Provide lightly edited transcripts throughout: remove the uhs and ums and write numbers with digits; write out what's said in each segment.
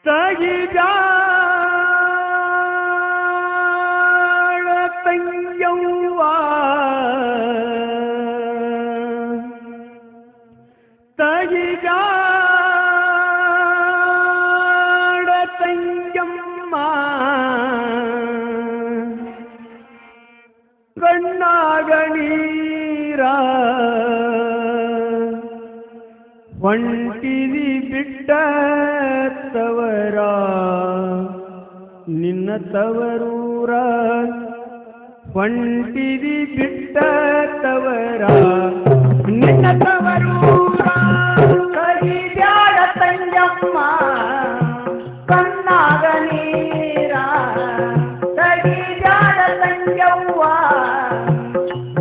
ತಗಿಜಾಳ ತಂಗ್ಯವ್ವ ತಗಿಜಾಳ ತಂಗ್ಯಮ್ಮ ಕಣ್ಣಾಗ ನೀರ ಹೊಂಟಿದಿ ಬಿಟ್ಟ ತವರ ನಿನ್ನ ತವರೂರ ಹೊಂಟಿದಿ ಬಿಟ್ಟ ತವರ ನಿನ್ನ ತವರೂರ ಕರಿಬ್ಯಾಡ ತಂಜಮ್ಮ ಕಣ್ಣಾಗ ನೀರ ಕರಿಬ್ಯಾಡ ತಂಜವ್ವ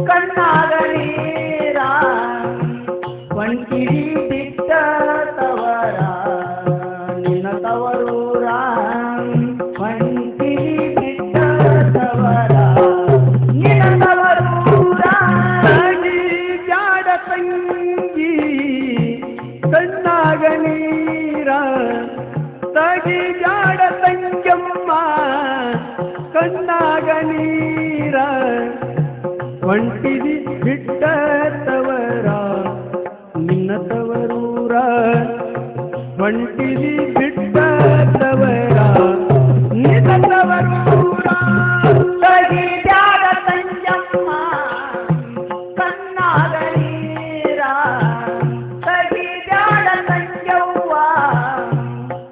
ಕಣ್ಣಾಗ ನೀರ ಒಂಟಿರಿ ಬಿಟ್ಟ ತವರ ನಿನ್ನ ತವರೂರ ಒಂಟಿರಿ ಬಿಟ್ಟ ತವರ ನಿನ್ನ ತವರೂರ ಜಾಡ ತಂಗಿ ಕಣ್ಣಾಗ ನೀರ ತಗಿ ಜಾಡ ತಂಗಮ್ಮ ಕಣ್ಣಾಗ ನೀರ ಒಂಟಿದಿ ಬಿಟ್ಟ ತವರ ನಿನ್ನ ತವರೂರ ಒಂಟಿದಿ ಬಿಟ್ಟ ತವರ ನಿನ್ನ ತವರೂರ ಕರಿಬ್ಯಾಡ ತಂಜಮ್ಮ ಕಣ್ಣಾಗ ನೀರ ಕರಿಬ್ಯಾಡ ತಂಜವ್ವ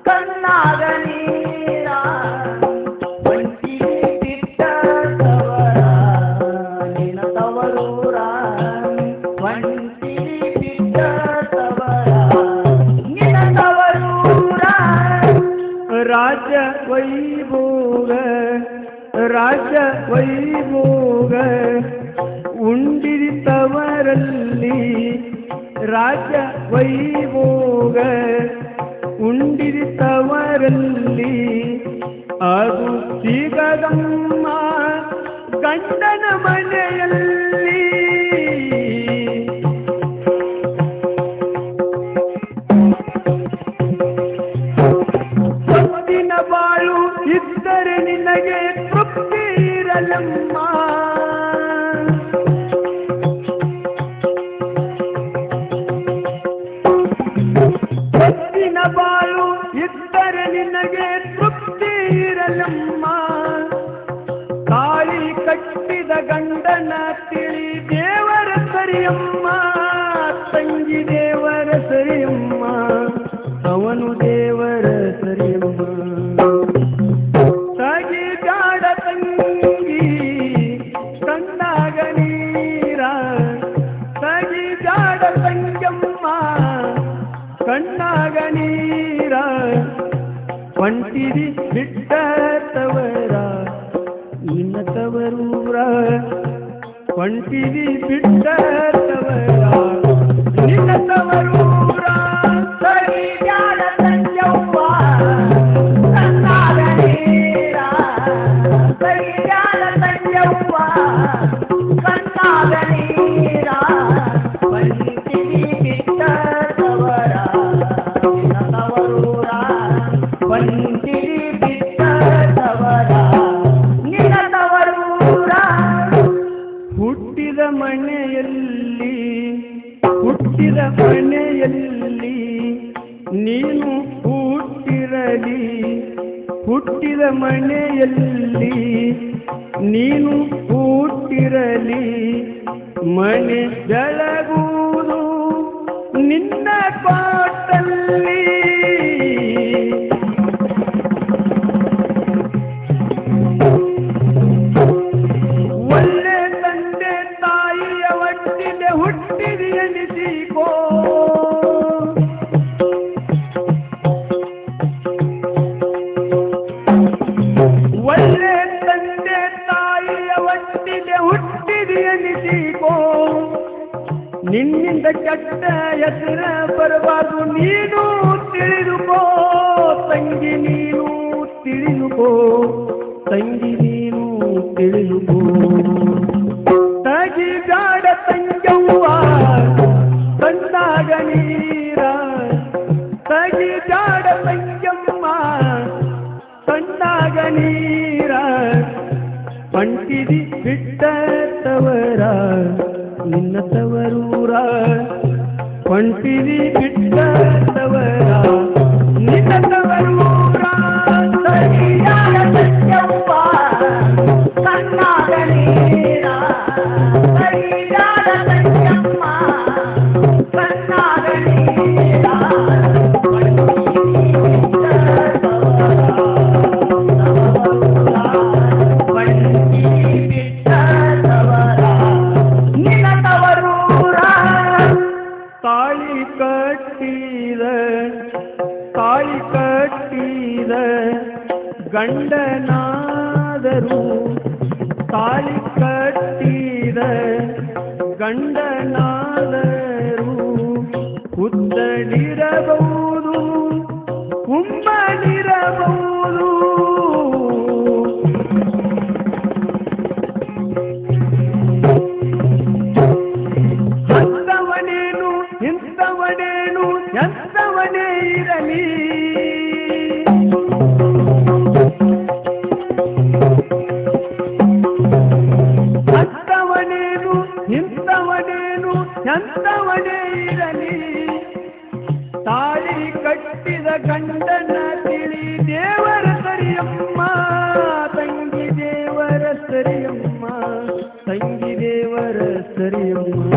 ಕಣ್ಣಾಗ ನೀರ ಒಂಟಿರಿ ಬಿಟ್ಟ ತವರ ನಿನ್ನ ತವರೂರ ಒಂಟಿರಿ ಬಿಟ್ಟ ತವರ ನಿನ್ನ ತವರೂರ ರಾಜ ವೈಭೋಗ ರಾಜ ವೈಭೋಗ ಉಂಡಿರಿ ತವರಲ್ಲಿ ರಾಜ ವೈಭೋಗ ಉಂಡಿರಿ ತವರಲ್ಲಿ ಅದು ಸಿಗದಮ್ಮ ಗಂಡನ ಮನೆಯಲ್ಲಿ ಸೊತ್ತಿನ ಬಾಳು ಇದ್ದರೆ ನಿನಗೆ ತೃಪ್ತಿ ಇರಲಮ್ಮ ಸೊತ್ತಿನ ಬಾಳು ಇದ್ದರೆ ನಿನಗೆ ತೃಪ್ತಿ ಇರಲಮ್ಮ ತಾಳಿ ಕಟ್ಟಿದ ಗಂಡನ ತಿಳಿ ದೇವರ ಸರಿಯಮ್ಮ ತಂಗಿ ದೇವರ ಸರಿಯಮ್ಮ ಅವನು ದೇವರ ಸರಿಯಮ್ಮ ತಗಿ ಜಾಡ ತಂಗಿ ಕಣ್ಣಾಗ ನೀರ ತಗಿ ಜಾಡ ತಂಗಮ್ಮ ಕಣ್ಣಾಗ ನೀರ ಒಂಟಿದಿ ಬಿಟ್ಟ ತವರ ನಿನ್ನ ತವರೂರ ಒಂಟಿದಿ ಬಿಟ್ಟ ತವರ ನಿನ್ನ ತವರೂರ ಕರಿಬ್ಯಾಡ ತಂಜವ್ವ ಕಣ್ಣಾಗ ನೀರ ಕರಿಬ್ಯಾಡ ತಂಜವ್ವ ಕಣ್ಣಾಗ ನೀರ ಒಂಟಿರಿ ಬಿಟ್ಟ ತವರ ನಿನ್ನ ತವರೂರ ಒಂಟಿರಿ ಬಿಟ್ಟ ತವರ ನಿನ್ನ ತವರೂರ ಹುಟ್ಟಿದ ಮನೆಯಲ್ಲಿ ಹುಟ್ಟಿದ ಮನೆಯಲ್ಲಿ ನೀನು ಹುಟ್ಟಿರಲಿ ಹುಟ್ಟಿದ ಮನೆಯಲ್ಲಿ ನೀನು ಹುಟ್ಟಿರಲಿ ಮನೆ ಬೆಳಗುವುದು ನಿನ್ನ ಪಾಟಲ್ಲಿ ಒಳ್ಳೆ ತಂದೆ ತಾಯಿಯ ಒಟ್ಟಿಗೆ ಹುಟ್ಟಿದಿ ಎನಿಸಿಕೋ ಒಳ್ಳೆ ತಂದೆ ತಾಯಿಯ ಒಟ್ಟಿಗೆ ಹುಟ್ಟಿದಿ ಎನಿಸಿಕೋ ನಿನ್ನಿಂದ ಕೆಟ್ಟ ಹೆಸರ ಬರಬಾರದು ನೀನು ತಿಳಿದುಕೋ ತಂಗಿ ನೀನು ತಿಳಿದುಕೋ ತಂಗಿ ನೀನು ತಿಳಿದುಕೋ ತಗಿ ಜಾಡ ತಂಗವ್ವ ಕಣ್ಣಾಗ ನೀರ ತಗಿ ಜಾಡ ತಂಗಮ್ಮ ನೀರ ಪಂಟಿದಿ ಬಿಟ್ಟ ತವರ ನಿನ್ನ ತವರೂರ ಪಂಟಿದಿ ಬಿಟ್ಟ ತವರ ನಿನ್ನ ತವರೂರ ಸರಿಯಾದ ಸತ್ಯವ್ವ ಕಣ್ಣಾಗ ನೀರ ಸರಿಯಾದ ಸತ್ಯವ್ವ ಕಣ್ಣಾಗ ನೀರ ತಾಳಿ ಕಟ್ಟಿದ ಗಂಡನಾದರೂ ತಾಳಿ ಕಟ್ಟಿದ ಗಂಡನಾದರೂ ಉದ್ದಡಿರಬಹುದು ಕುಮ್ಮನಿರಬಹುದು ಅಂತವನೇನು ಇಂಥವನೇನು ಎಂಥವನೇ ಇರಲಿ ಅಂತವನೇನು ಇಂಥವನೇನು ಎಂಥವನೇ ಇರಲಿ ತಾಳಿ ಕಟ್ಟಿದ ಗಂಡನ ತಿಳಿ ದೇವರ ಸರಿಯಮ್ಮ ತಂಗಿ ದೇವರ ಸರಿಯಮ್ಮ ತಂಗಿ ದೇವರ ಸರಿಯಮ್ಮ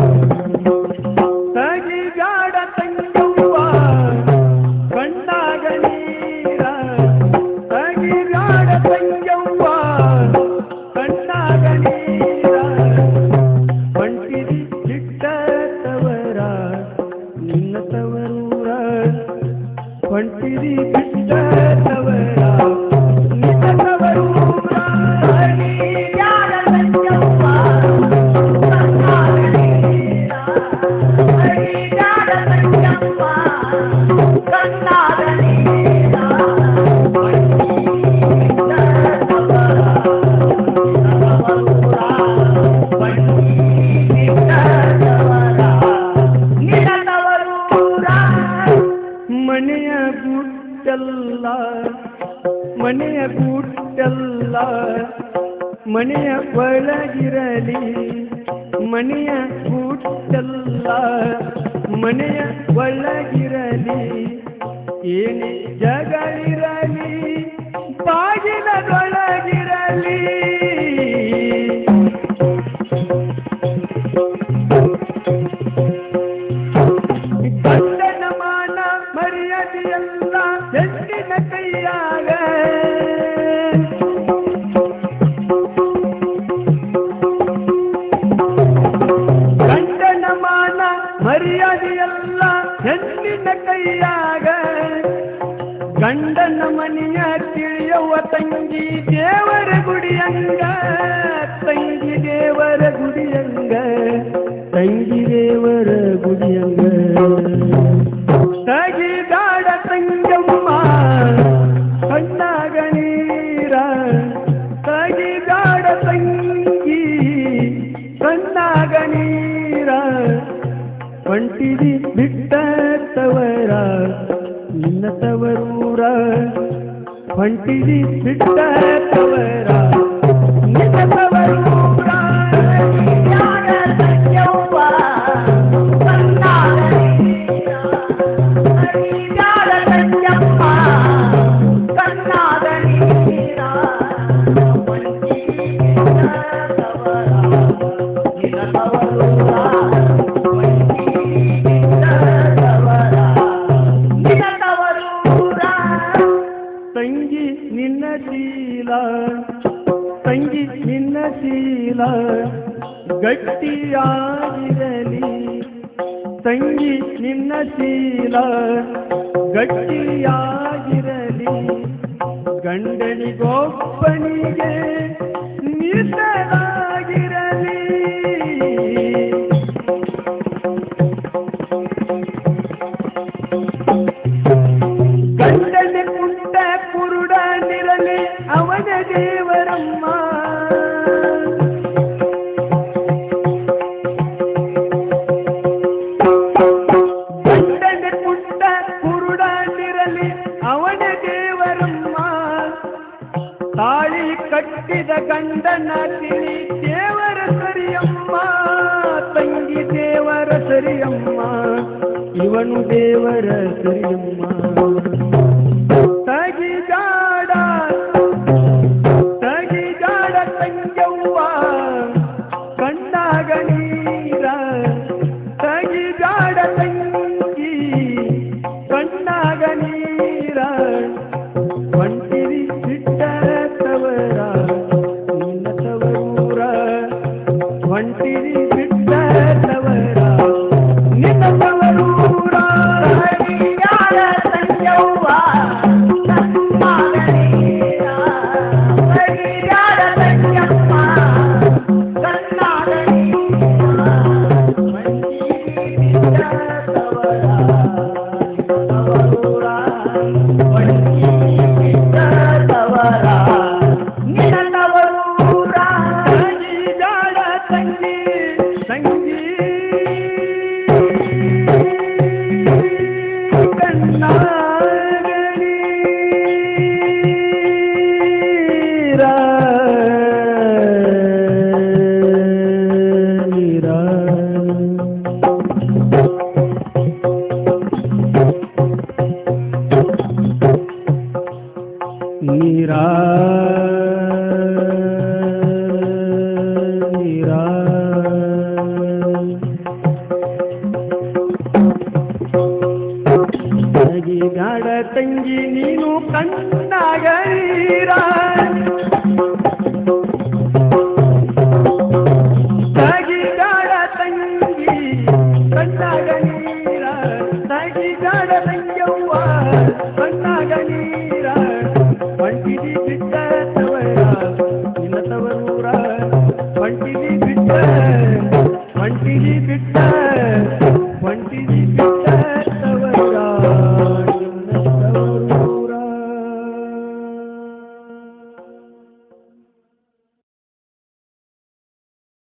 ತಗಿಗಾಡ ತಂಗವ್ವ ಕಣ್ಣಾಗ ನೀರ ತಗಿಗಾಡ ತಂಗವ್ವ ಕಣ್ಣಾಗ ನೀರ ಪಂಟಿದಿ ಬಿಟ್ಟ ತವರ ನಿನ್ನ ತವರೂರ ಪಂಟಿದಿ ಬಿಟ್ಟ ತವರ ನಿನ್ನ ತವರೂರ ಸರಿಯಾದ ಸತ್ಯವ್ವ ಕಣ್ಣಾಗ ನೀರ ಸರಿಯಾದ ಸತ್ಯವ್ವ ಕಣ್ಣಾಗ ನೀರ ಮನೆಯ ಗುಟ್ಟಲ್ಲ ಮನೆಯ ಗುಟ್ಟಲ್ಲ ಮನೆಯ ಒಳಗಿರಲಿ ಮನೆಯ ಗುಟ್ಟಲ್ಲ ಮನೆಯ ಒಳಗಿರಲಿ ಏನೇ ಜಗಳಿರಲಿ ಬಾಗಿಲದೊಳಗಿರಲಿ ಗಂಡನ ಮಾನ ಮರ್ಯಾದೆಯಲ್ಲ ಹೆಣ್ಣಿನ ಕೈಯಾಗ ಗಂಡನ ಮಾನ ಮರ್ಯಾದೆಯಲ್ಲ ಹೆಣ್ಣಿನ ಕೈಯಾಗ ಗಂಡನ ಮನೆಯ ತಿಳಿಯುವ ತಂಗಿ ದೇವರ ಗುಡಿಯಂಗ ತಂಗಿ ದೇವರ ಗುಡಿಯಂಗ ತಂಗಿ ದೇವರ ಗುಡಿಯಂಗ ತಗಿದಾಡ ತಂಗಮ್ಮ ಕಣ್ಣಾಗ ನೀರ ತಗಿದಾಡ ತಂಗಿ ಕಣ್ಣಾಗ ನೀರ ಪಂಟಿದಿ ಬಿಟ್ಟ ತವರ ನಿನ್ನ ತವರೂರ ಪಂಟಿದಿ ಬಿಟ್ಟ ತವರ ನಿನ್ನ ತವರೂರ ಸರಿಯಾದ ಸತ್ಯವ್ವ ಕಣ್ಣಾಗ ನೀರ ಸರಿಯಾದ ಸತ್ಯವ್ವ ಕಣ್ಣಾಗ ನೀರ ನಿನ್ನ ತವರೂರ ನಿನ್ನ ತವರೂರ ತಂಗಿ ನಿನ್ನ ಶೀಲ ತಂಗಿ ನಿನ್ನ ಶೀಲ ಗಟ್ಟಿಯಾಗಿರಲಿ ತಂಗಿ ನಿನ್ನ ಶೀಲ ಗಟ್ಟಿಯಾಗಿರಲಿ ಗಂಡನಿಗೊಬ್ಬನಿಗೆ ಮೀಸಲಾಗಿರಲಿ ಗಂಡನ ಕುಂಟ ಕುರುಡನಿರಲಿ ಅವನ ದೇವರಮ್ಮ ಗಂಡನ ಕುಂಟ ಕುರುಡನಿರಲಿ ಅವನ ದೇವರಮ್ಮ ಕಟ್ಟಿದ ಗಂಡನ ತಿಳಿ ದೇವರ ಸರಿಯಮ್ಮ ತಂಗಿ ದೇವರ ಸರಿಯಮ್ಮ ಇವನು ದೇವರ ಸರಿಯಮ್ಮ ತಗಿದಾಡ ತಂಗವ್ವ ಕಣ್ಣಾಗ ನೀರ ತಗಿದಾಡ ತಂಗಿ ಕಣ್ಣಾಗ ನೀರ ಒಂಟಿರಿ ಬಿಟ್ಟ ತವರ ನಿನ್ನ ತವರೂರ ಒಂಟಿರಿ ಬಿಟ್ಟ ತವರ ನಿನ್ನ ತವರೂರ ಹರಿಯಾಳ ಸಂಜವ್ವ ಕಣ್ಣಾಗ ನೀರ ಹರಿಯಾಳ ಸಂಜಮ್ಮ ಕಣ್ಣಾಗ ನೀರ ಮಂಜಿರಿ ಬಿಟ್ಟ ತವರ ತವರೂರ ಮಂಜಿರಿ ಬಿಟ್ಟ ತವರ ನಿನ್ನ ತವರೂರ ತಗಿದಾಡ ತಂಗಿ ತಂಗಿ ಕಣ್ಣಾಗ ನೀರ ನೀರ ನೀರ ತಗಿದಾಡ ತಂಗಿ ನೀನು ಕಣ್ಣಾಗ ನೀರ